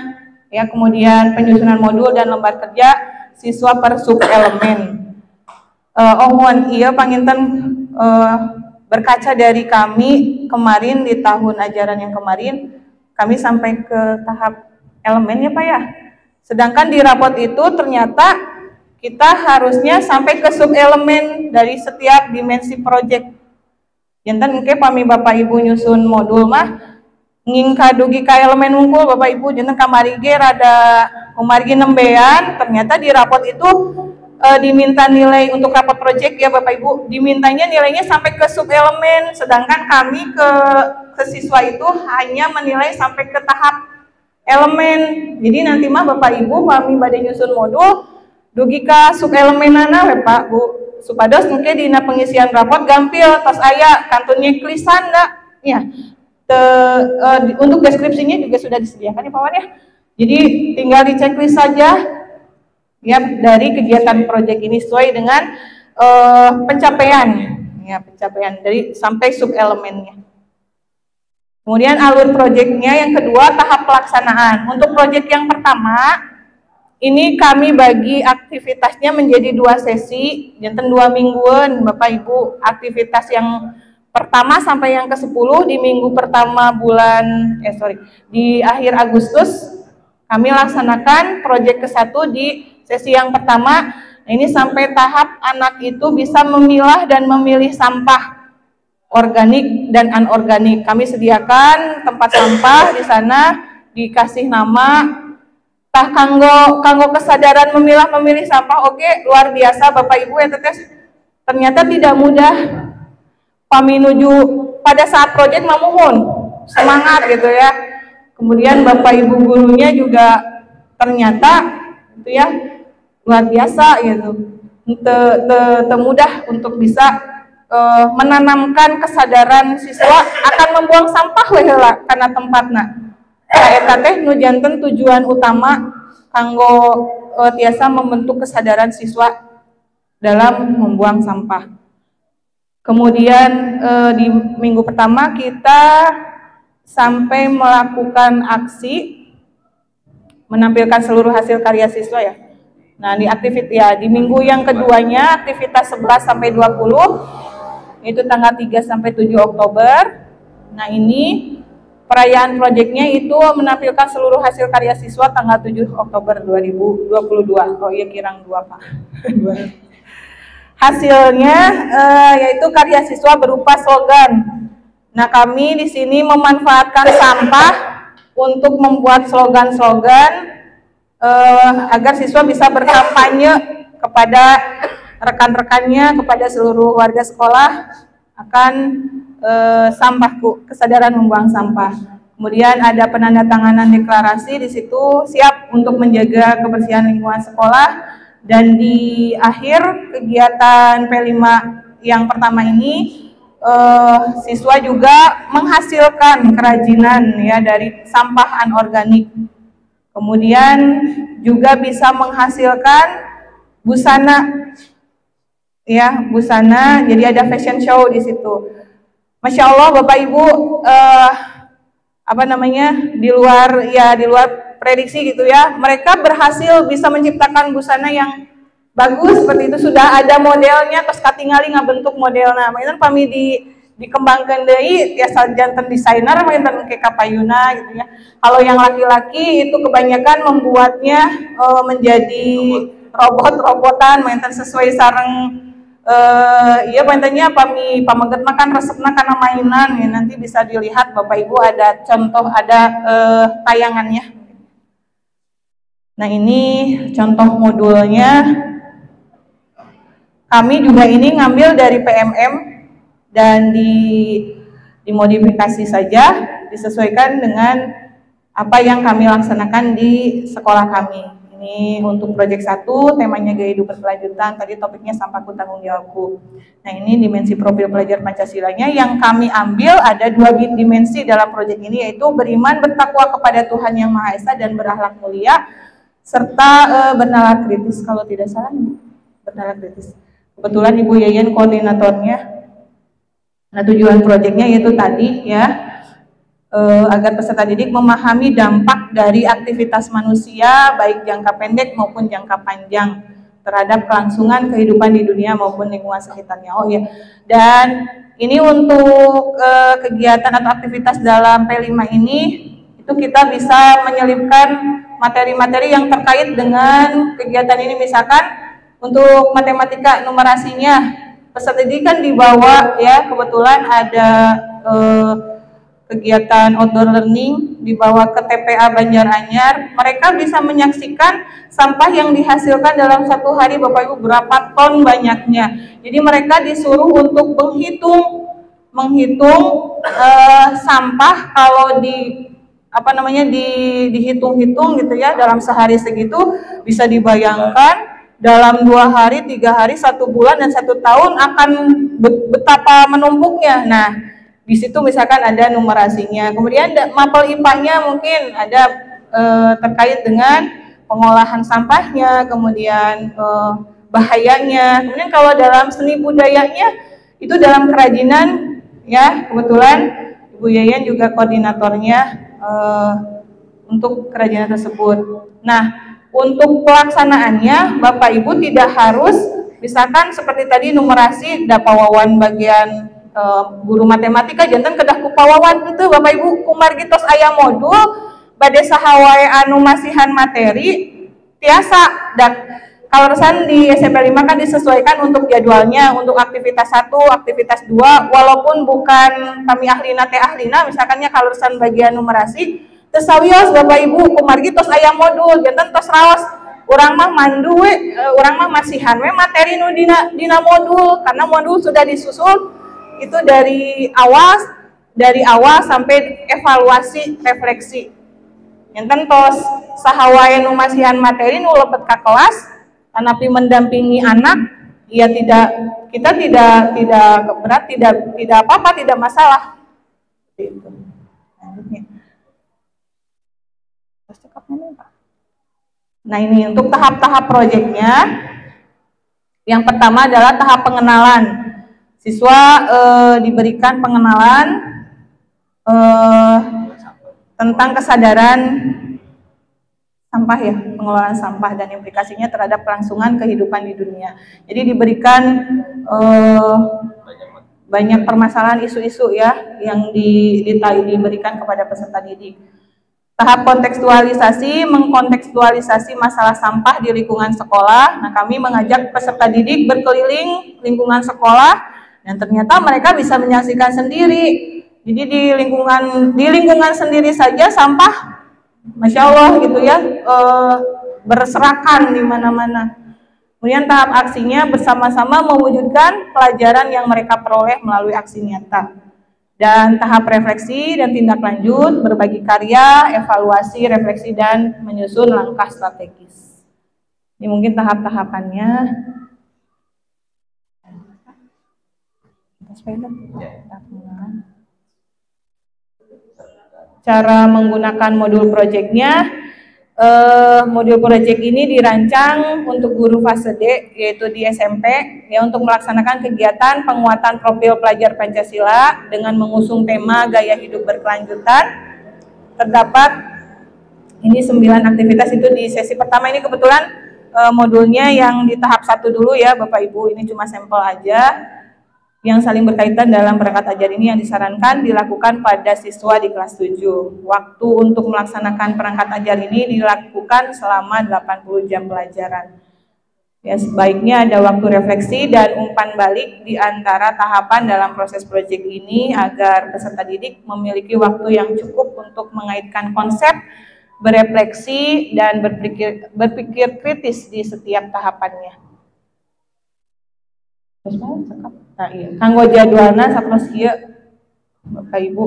ya, kemudian penyusunan modul dan lembar kerja siswa per sub elemen. Iya panginten berkaca dari kami kemarin di tahun ajaran yang kemarin kami sampai ke tahap elemen ya Pak ya. Sedangkan di rapot itu ternyata kita harusnya sampai ke sub elemen dari setiap dimensi proyek. Jantan engke pami Bapak Ibu nyusun modul mah ngingka dugi ka elemen unggul Bapak Ibu jantan kamari ge rada kumargi nembean, ternyata di rapot itu diminta nilai untuk rapat proyek ya Bapak Ibu, dimintanya nilainya sampai ke subelemen, sedangkan kami ke siswa itu hanya menilai sampai ke tahap elemen. Jadi nanti mah Bapak Ibu kami badai nyusun modul dugi ka subelemenana we Pak Bu, supados mungkin dina pengisian rapot gampil tos aya kantun nyeklisan da ya. Untuk deskripsinya juga sudah disediakan ya Pak Wan ya. Jadi tinggal diceklis saja ya dari kegiatan proyek ini sesuai dengan pencapaian ya, pencapaian dari sampai subelemennya. Kemudian alur proyeknya yang kedua, tahap pelaksanaan. Untuk proyek yang pertama ini kami bagi aktivitasnya menjadi 2 sesi, janten 2 mingguan Bapak Ibu. Aktivitas yang pertama sampai yang ke-10 di minggu pertama di akhir Agustus kami laksanakan proyek ke-1 di sesi yang pertama. Ini sampai tahap anak itu bisa memilah dan memilih sampah organik dan anorganik. Kami sediakan tempat sampah di sana, dikasih nama tah kanggo kesadaran memilih sampah. Oke, luar biasa Bapak Ibu ya tetes. Ternyata tidak mudah. Paminuju pada saat proyek mamuhun semangat gitu ya. Kemudian Bapak Ibu gurunya juga ternyata itu ya luar biasa gitu. Mudah untuk bisa menanamkan kesadaran siswa akan membuang sampah heula karena tempatna. Eta teh nu janten tujuan utama kanggo tiasa membentuk kesadaran siswa dalam membuang sampah. Kemudian di minggu pertama kita sampai melakukan aksi menampilkan seluruh hasil karya siswa ya. Nah, di minggu yang keduanya aktivitas 11 sampai 20 itu tanggal 3 sampai 7 Oktober. Nah, ini perayaan proyeknya itu menampilkan seluruh hasil karya siswa tanggal 7 Oktober 2022. Oh iya kirang 2 Pak. Hasilnya yaitu karya siswa berupa slogan. Nah, kami di sini memanfaatkan sampah untuk membuat slogan-slogan agar siswa bisa berkampanye kepada rekan-rekannya, kepada seluruh warga sekolah akan sampahku, kesadaran membuang sampah. Kemudian ada penandatanganan deklarasi di situ siap untuk menjaga kebersihan lingkungan sekolah. Dan di akhir kegiatan P5 yang pertama ini siswa juga menghasilkan kerajinan ya dari sampah anorganik. Kemudian juga bisa menghasilkan busana ya, busana. Jadi ada fashion show di situ. Masya Allah Bapak Ibu di luar prediksi gitu ya, mereka berhasil bisa menciptakan busana yang bagus seperti itu. Sudah ada modelnya, terus katingali ngabentuk modelnya. Makanya kami dikembangkan deui tiasa janten desainer, makanya kayak kapayuna gitu ya. Kalau yang laki-laki itu kebanyakan membuatnya menjadi robot-robotan, makanya sesuai sareng iya makanya pamaget makan resepna karena mainan ya. Nanti bisa dilihat Bapak Ibu ada contoh, ada tayangannya. Nah, ini contoh modulnya. Kami juga ini ngambil dari PMM dan dimodifikasi saja, disesuaikan dengan apa yang kami laksanakan di sekolah kami. Ini untuk proyek 1, temanya gaya hidup berkelanjutan, tadi topiknya sampahku tanggung jawabku. Nah, ini dimensi profil pelajar Pancasilanya yang kami ambil ada 2 dimensi dalam proyek ini, yaitu beriman bertakwa kepada Tuhan Yang Maha Esa dan berakhlak mulia, serta bernalar kritis. Kalau tidak salah bernalar kritis. Kebetulan Ibu Yayan koordinatornya. Nah, tujuan proyeknya yaitu tadi ya, agar peserta didik memahami dampak dari aktivitas manusia baik jangka pendek maupun jangka panjang terhadap kelangsungan kehidupan di dunia maupun lingkungan sekitarnya. Oh ya, dan ini untuk kegiatan atau aktivitas dalam P5 ini itu kita bisa menyelipkan materi-materi yang terkait dengan kegiatan ini. Misalkan untuk matematika numerasinya peserta didik kan dibawa ya, kebetulan ada kegiatan outdoor learning dibawa ke TPA Banjaranyar, mereka bisa menyaksikan sampah yang dihasilkan dalam satu hari Bapak Ibu berapa ton banyaknya. Jadi mereka disuruh untuk menghitung sampah kalau dihitung-hitung gitu ya, dalam sehari segitu bisa dibayangkan dalam 2 hari, 3 hari, 1 bulan dan 1 tahun akan betapa menumpuknya. Nah, di situ misalkan ada numerasinya. Kemudian mapel IPA-nya mungkin ada terkait dengan pengolahan sampahnya, kemudian bahayanya. Kemudian kalau dalam seni budayanya itu dalam kerajinan ya, kebetulan Ibu Yayan juga koordinatornya untuk kerajinan tersebut. Nah, untuk pelaksanaannya Bapak Ibu tidak harus misalkan seperti tadi numerasi dapawawan bagian guru matematika jantan kedah kupawawan itu Bapak Ibu kumargitos aya modul bade saha wae anu masihan materi tiasa dan kawasan di SMP 5 kan disesuaikan untuk jadwalnya untuk aktivitas 1, aktivitas 2 walaupun bukan kami ahlina teh ahlina misalkannya kawasan bagian numerasi tesawios Bapak Ibu kumargi tos aya modul jantan tos raos urang mah mandu we urang mah masihan we materi nu dina modul karena modul sudah disusul itu dari awal sampai evaluasi refleksi jantan tos saha wae nu masihan materi nu lebet ka kelas tanapi mendampingi anak ya kita tidak berat tidak apa-apa tidak masalah itu. Nah ini untuk tahap-tahap proyeknya yang pertama adalah tahap pengenalan siswa diberikan pengenalan tentang kesadaran sampah ya, pengelolaan sampah dan implikasinya terhadap kelangsungan kehidupan di dunia. Jadi diberikan banyak permasalahan isu-isu ya yang diberikan kepada peserta didik. Tahap kontekstualisasi, mengkontekstualisasi masalah sampah di lingkungan sekolah. Nah, kami mengajak peserta didik berkeliling lingkungan sekolah dan ternyata mereka bisa menyaksikan sendiri. Jadi di lingkungan sendiri saja sampah, Masya Allah gitu ya, berserakan di mana-mana. Kemudian tahap aksinya bersama-sama mewujudkan pelajaran yang mereka peroleh melalui aksi nyata. Dan tahap refleksi dan tindak lanjut, berbagi karya, evaluasi, refleksi, dan menyusun langkah strategis. Ini mungkin tahap-tahapannya. Cara menggunakan modul proyeknya, modul proyek ini dirancang untuk guru fase D yaitu di SMP ya untuk melaksanakan kegiatan penguatan profil pelajar Pancasila dengan mengusung tema gaya hidup berkelanjutan. Terdapat ini 9 aktivitas itu di sesi pertama ini kebetulan modulnya yang di tahap 1 dulu ya Bapak Ibu, ini cuma sampel aja yang saling berkaitan dalam perangkat ajar ini yang disarankan dilakukan pada siswa di kelas 7. Waktu untuk melaksanakan perangkat ajar ini dilakukan selama 80 jam pelajaran. Ya, sebaiknya ada waktu refleksi dan umpan balik di antara tahapan dalam proses proyek ini agar peserta didik memiliki waktu yang cukup untuk mengaitkan konsep, berefleksi, dan berpikir kritis di setiap tahapannya. Nah, iya. Kanggo jadwalna saпрос kieu Bapak Ibu.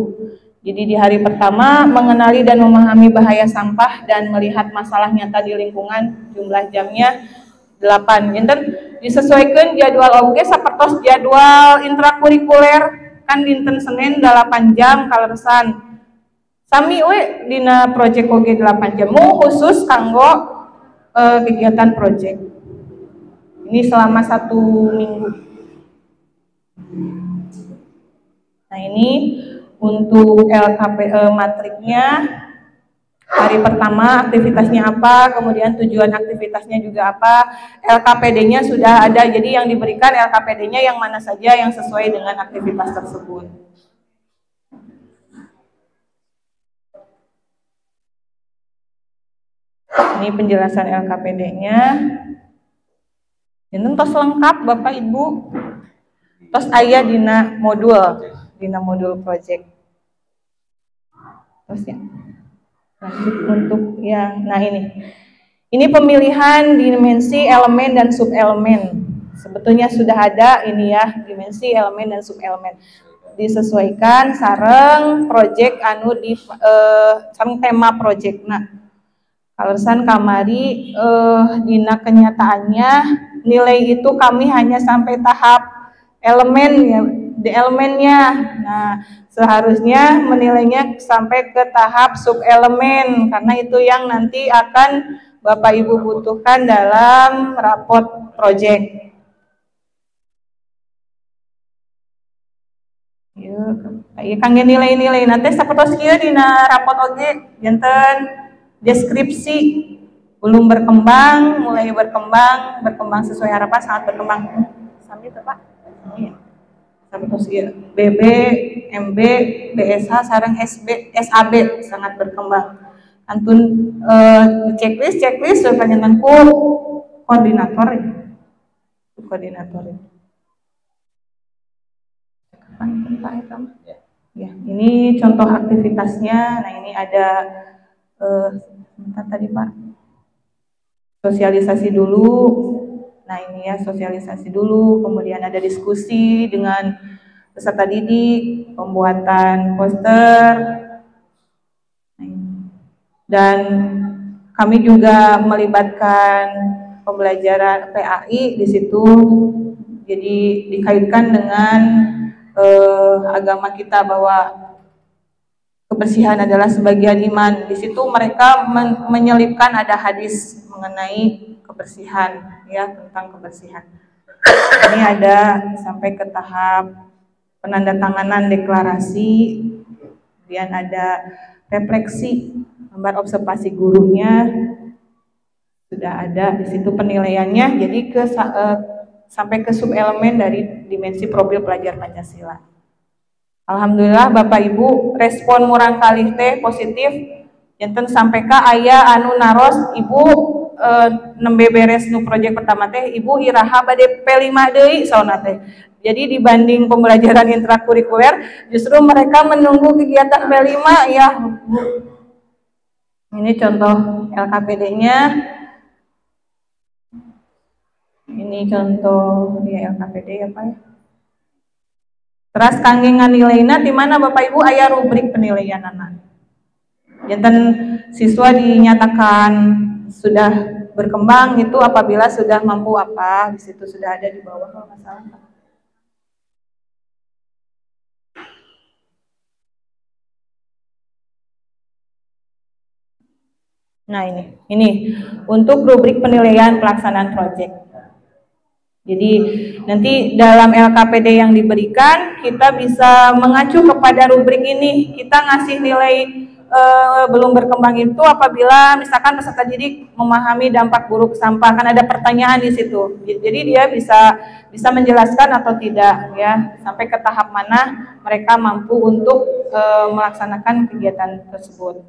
Jadi di hari pertama mengenali dan memahami bahaya sampah dan melihat masalah nyata di lingkungan, jumlah jamnya 8. Enten disesuaikan jadwal oge sapertos jadwal intrakurikuler kan dinten Senin 8 jam kaleresan. Sami we dina proyek oge 8 jam khusus kanggo kegiatan proyek. Ini selama 1 minggu. Nah ini untuk matriknya hari pertama aktivitasnya apa, kemudian tujuan aktivitasnya juga apa, LKPD-nya sudah ada, jadi yang diberikan LKPD-nya yang mana saja yang sesuai dengan aktivitas tersebut. Ini penjelasan LKPD-nya. Ini tos lengkap Bapak Ibu. Tos aya dina modul project. Terus ya, lanjut untuk yang, nah ini pemilihan dimensi elemen dan subelemen. Sebetulnya sudah ada ini ya, dimensi elemen dan subelemen. Disesuaikan sareng project anu di sareng tema project. Nah, kalasan kamari dina kenyataannya nilai itu kami hanya sampai tahap elemen ya, di elemennya. Nah, seharusnya menilainya sampai ke tahap subelemen karena itu yang nanti akan Bapak Ibu butuhkan dalam rapot project. Ieu kangge nilai-nilai nanti sapertos kieu dina rapot oge janten deskripsi belum berkembang, mulai berkembang sesuai harapan, sangat berkembang. Sami teu Pak? Iya. Sapertos ieu BB, MB, BSH sareng SB, SAB sangat berkembang. Antun checklist panjenengan ku koordinator ya, ini contoh aktivitasnya. Nah, ini ada tadi Pak, sosialisasi dulu. Nah, ini ya sosialisasi dulu, kemudian ada diskusi dengan peserta didik, pembuatan poster, dan kami juga melibatkan pembelajaran PAI di situ. Jadi dikaitkan dengan agama kita bahwa kebersihan adalah sebagian iman. Di situ mereka menyelipkan ada hadis mengenai kebersihan, ya, tentang kebersihan. Ini ada sampai ke tahap penandatanganan deklarasi, kemudian ada refleksi, gambar observasi gurunya sudah ada di situ penilaiannya. Jadi sampai ke subelemen dari dimensi profil pelajar Pancasila. Alhamdulillah Bapak Ibu respon murang kalih teh positif. Janten sampai ka aya anu naros Ibu nembe beres nu proyek pertama teh Ibu iraha bade P5 deui saona teh. Jadi dibanding pembelajaran intrakurikuler justru mereka menunggu kegiatan P5 ya. Ini contoh LKPD-nya. Ini contoh dia LKPD ya Pak ya. Terus kangge nganileina di mana Bapak Ibu aya rubrik penilaian anak. Janten siswa dinyatakan sudah berkembang itu apabila sudah mampu apa, di situ sudah ada di bawah kalau nggak salah. Nah, ini untuk rubrik penilaian pelaksanaan proyek. Jadi nanti dalam LKPD yang diberikan kita bisa mengacu kepada rubrik ini. Kita ngasih nilai belum berkembang itu apabila misalkan peserta didik memahami dampak buruk sampah, kan ada pertanyaan di situ. Jadi dia bisa menjelaskan atau tidak ya, sampai ke tahap mana mereka mampu untuk melaksanakan kegiatan tersebut.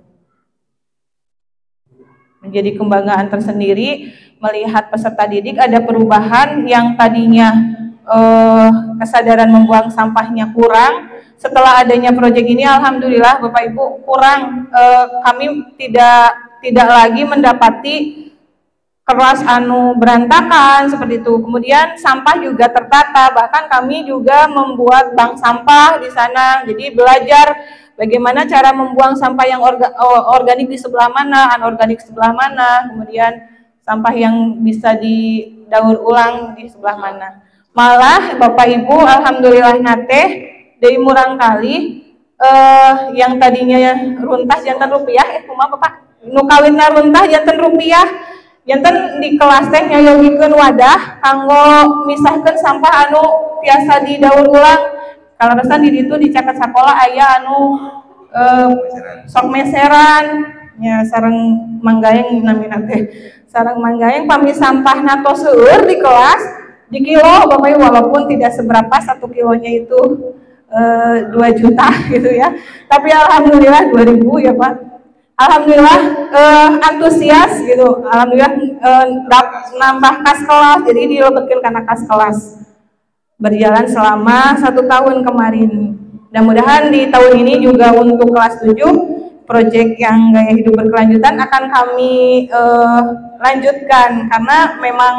Menjadi kebanggaan tersendiri melihat peserta didik ada perubahan yang tadinya kesadaran membuang sampahnya kurang. Setelah adanya proyek ini, alhamdulillah Bapak Ibu kurang, kami tidak lagi mendapati keras anu berantakan seperti itu. Kemudian sampah juga tertata, bahkan kami juga membuat bank sampah di sana. Jadi belajar bagaimana cara membuang sampah yang organik di sebelah mana, anorganik sebelah mana, kemudian sampah yang bisa didaur ulang di sebelah mana. Malah Bapak Ibu alhamdulillah nate dari murang kali yang tadinya runtas jantan rupiah kumaha Bapak nu kawinna runtas jantan rupiah, jantan di kelas teh nyayogikeun wadah kanggo misahkeun sampah anu biasa didaur ulang. Kalau resan di ditu di caket sakola aya anu sok meseran nya sareng manggayeng namina teh. Sareng manggayeng pami sampahna tos seueur di kelas di kilo Bapak Ibu, walaupun tidak seberapa 1 kilonya itu 2 juta gitu ya. Tapi alhamdulillah 2000 ya Pak. Alhamdulillah antusias gitu. Alhamdulillah nambah kas kelas, jadi dilebekeun kana kas kelas. Berjalan selama 1 tahun kemarin. Mudah-mudahan di tahun ini juga untuk kelas 7 proyek yang gaya hidup berkelanjutan akan kami lanjutkan, karena memang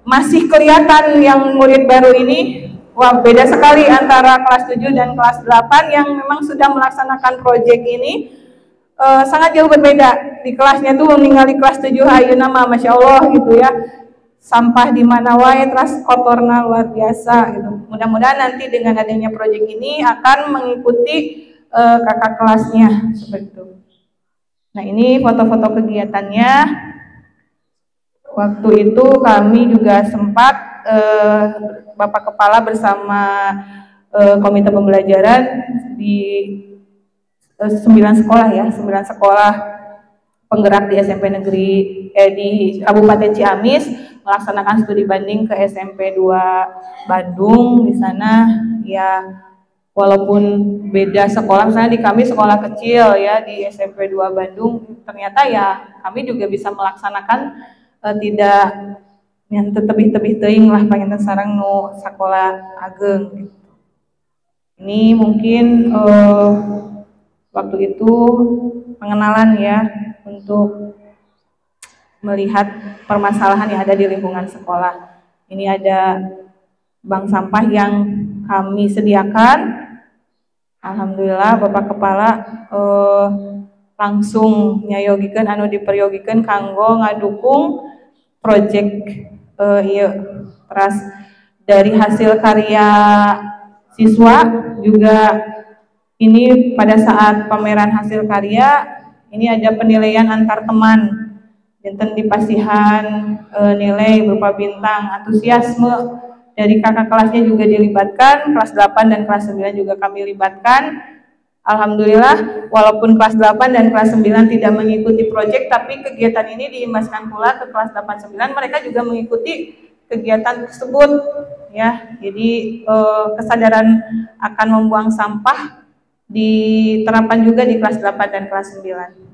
masih kelihatan yang murid baru ini, wah beda sekali antara kelas 7 dan kelas 8 yang memang sudah melaksanakan proyek ini. Sangat jauh berbeda. Di kelasnya tuh meninggali kelas 7 ayeuna mah Masya Allah gitu ya, sampah di mana wae terus kotorna luar biasa gitu. Mudah-mudahan nanti dengan adanya proyek ini akan mengikuti kakak kelasnya seperti itu. Nah, ini foto-foto kegiatannya. Waktu itu kami juga sempat Bapak Kepala bersama komite pembelajaran di 9 sekolah ya, 9 sekolah penggerak di SMP negeri di Kabupaten Ciamis melaksanakan studi banding ke SMP 2 Bandung. Di sana ya walaupun beda sekolah, misalnya di kami sekolah kecil ya di SMP 2 Bandung, ternyata ya kami juga bisa melaksanakan tidak yang tebih-tebih teuing lah pengen sareng nu sekolah ageng gitu. Ini mungkin waktu itu pengenalan ya untuk melihat permasalahan yang ada di lingkungan sekolah. Ini ada bank sampah yang kami sediakan. Alhamdulillah Bapak Kepala langsung nyayogikeun anu diperyogikan kanggo ngadukung proyek iya. Terus dari hasil karya siswa juga ini pada saat pameran hasil karya ini ada penilaian antar teman. Dinten dipasihan nilai berupa bintang. Antusiasme dari kakak kelasnya juga dilibatkan, kelas 8 dan kelas 9 juga kami libatkan. Alhamdulillah, walaupun kelas 8 dan kelas 9 tidak mengikuti proyek, tapi kegiatan ini diimbaskan pula ke kelas 8 9, mereka juga mengikuti kegiatan tersebut ya. Jadi kesadaran akan membuang sampah diterapkan juga di kelas 8 dan kelas 9.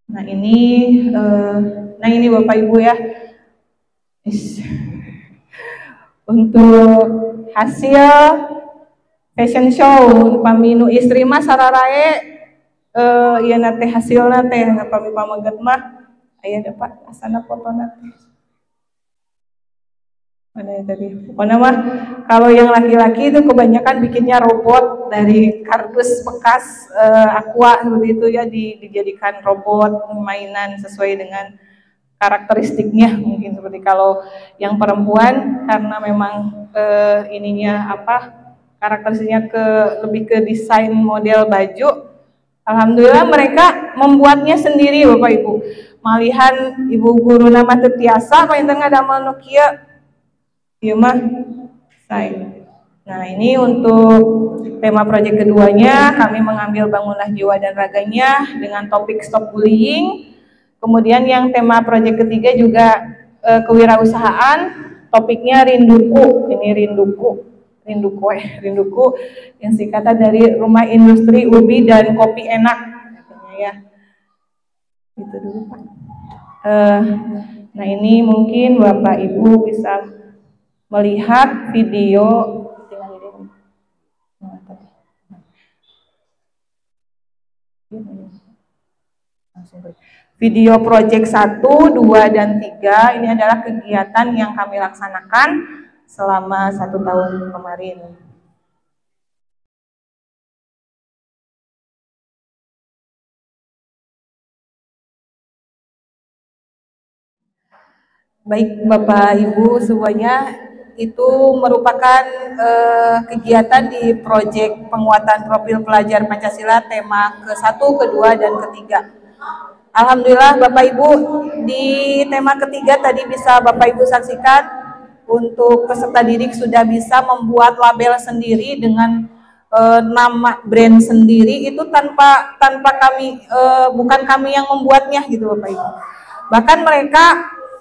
Nah ini Bapak Ibu ya. Untuk hasil fashion show paminu istri mah sararae ieu na teh hasilna teh pami pameget mah aya dapat asana fotona teh. Mana ya tadi? Pokoknya mah kalau yang laki-laki itu kebanyakan bikinnya robot dari kardus bekas aqua seperti itu ya, dijadikan robot mainan sesuai dengan karakteristiknya. Mungkin seperti kalau yang perempuan karena memang ininya karakteristiknya lebih ke desain model baju. Alhamdulillah mereka membuatnya sendiri Bapak Ibu. Malihan ibu guru nama tetiasa painten ngadamel nu kieu. Ieu mah saya. Nah, ini untuk tema proyek keduanya kami mengambil bangunlah jiwa dan raganya dengan topik stop bullying. Kemudian yang tema proyek ketiga juga kewirausahaan, topiknya rinduku. Ini rinduku yang singkatan dari Rumah Industri Ubi dan Kopi Enak katanya ya. Itu dulu Pak. Nah, ini mungkin Bapak Ibu bisa melihat video video proyek 1, 2, dan 3. Ini adalah kegiatan yang kami laksanakan selama 1 tahun kemarin. Baik Bapak Ibu semuanya, itu merupakan kegiatan di proyek penguatan profil pelajar Pancasila tema ke-1, ke-2, dan ke-3. Alhamdulillah Bapak Ibu, di tema ketiga tadi bisa Bapak Ibu saksikan untuk peserta didik sudah bisa membuat label sendiri dengan nama brand sendiri, itu tanpa kami bukan kami yang membuatnya gitu Bapak Ibu. Bahkan mereka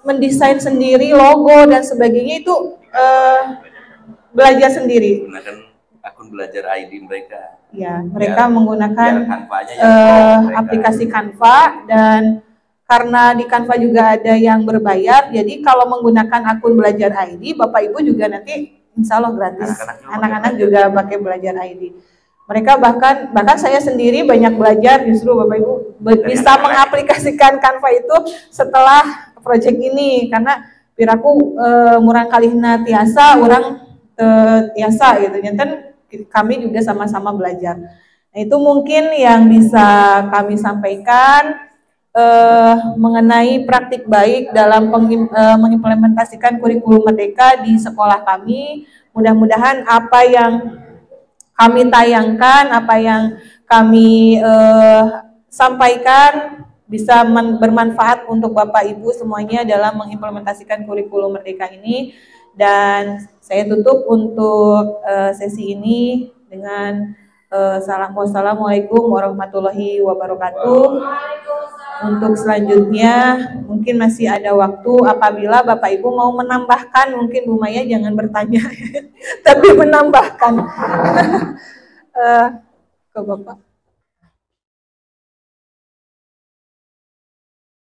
mendesain sendiri logo dan sebagainya itu belajar sendiri. Menggunakan akun belajar ID mereka. Ya, mereka menggunakan aplikasi Canva, dan karena di Canva juga ada yang berbayar, jadi kalau menggunakan akun belajar ID, Bapak Ibu juga nanti insya Allah gratis. Anak-anak juga pakai belajar ID. Mereka bahkan saya sendiri banyak belajar justru Bapak Ibu bisa mengaplikasikan Canva itu setelah proyek ini, karena piraku murang kalihna tiasa orang tiasa gitu. Janten kami juga sama-sama belajar. Nah, itu mungkin yang bisa kami sampaikan mengenai praktik baik dalam mengimplementasikan kurikulum Merdeka di sekolah kami. Mudah-mudahan apa yang kami tayangkan, apa yang kami sampaikan bisa bermanfaat untuk Bapak Ibu semuanya dalam mengimplementasikan kurikulum Merdeka ini. Dan saya tutup untuk sesi ini dengan Wassalamualaikum warahmatullahi wabarakatuh. Untuk selanjutnya mungkin masih ada waktu, apabila Bapak Ibu mau menambahkan, mungkin Bu Maya jangan bertanya tapi menambahkan ke Bapak.